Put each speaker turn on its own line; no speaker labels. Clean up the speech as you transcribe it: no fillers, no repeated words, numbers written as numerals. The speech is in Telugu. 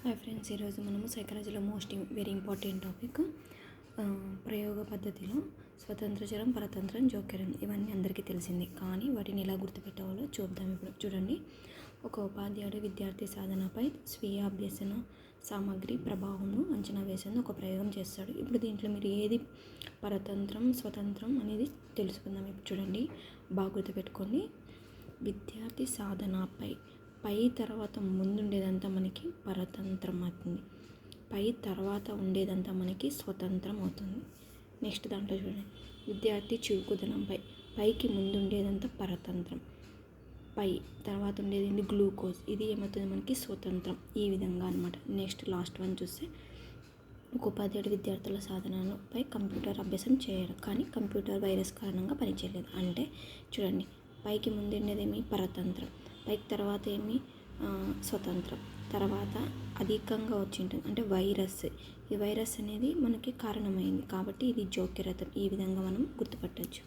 హాయ్ ఫ్రెండ్స్, ఈరోజు మనము సైకాలజీలో వెరీ ఇంపార్టెంట్ టాపిక్ ప్రయోగ పద్ధతిలో స్వతంత్రచరం, పరతంత్రం, జోక్యరం ఇవన్నీ అందరికీ తెలిసింది. కానీ వాటిని ఎలా గుర్తుపెట్టాలో చూద్దాం. ఇప్పుడు చూడండి, ఒక ఉపాధ్యాయుడు విద్యార్థి సాధనపై స్వీయ అభ్యసన సామగ్రి ప్రభావంను అంచనా వేసేందుకు ఒక ప్రయోగం చేస్తాడు. ఇప్పుడు దీంట్లో మీరు ఏది పరతంత్రం, స్వతంత్రం అనేది తెలుసుకుందాం. ఇప్పుడు చూడండి, బాగా గుర్తుపెట్టుకోండి. విద్యార్థి సాధనపై పై తర్వాత ముందుండేదంతా మనకి పరతంత్రం అవుతుంది, పై తర్వాత ఉండేదంతా మనకి స్వతంత్రం అవుతుంది. నెక్స్ట్ దాంట్లో చూడండి, విద్యార్థి చురుకుదనంపై పైకి ముందుండేదంతా పరతంత్రం, పై తర్వాత ఉండేది గ్లూకోజ్, ఇది ఏమవుతుంది మనకి స్వతంత్రం. ఈ విధంగా అనమాట. నెక్స్ట్ లాస్ట్ వన్ చూస్తే, ఒక ఉపాధ్యాయుడు విద్యార్థుల సాధనపై కంప్యూటర్ అభ్యాసం చేయడం, కానీ కంప్యూటర్ వైరస్ కారణంగా పనిచేయలేదు. అంటే చూడండి, పైకి ముందుండేదేమి పరతంత్రం, పైకి తర్వాత ఏమి స్వతంత్రం, తర్వాత అధికంగా వచ్చింటుంది అంటే వైరస్. ఈ వైరస్ అనేది మనకి కారణమైంది కాబట్టి ఇది జోక్యరథం. ఈ విధంగా మనం గుర్తుపట్టచ్చు.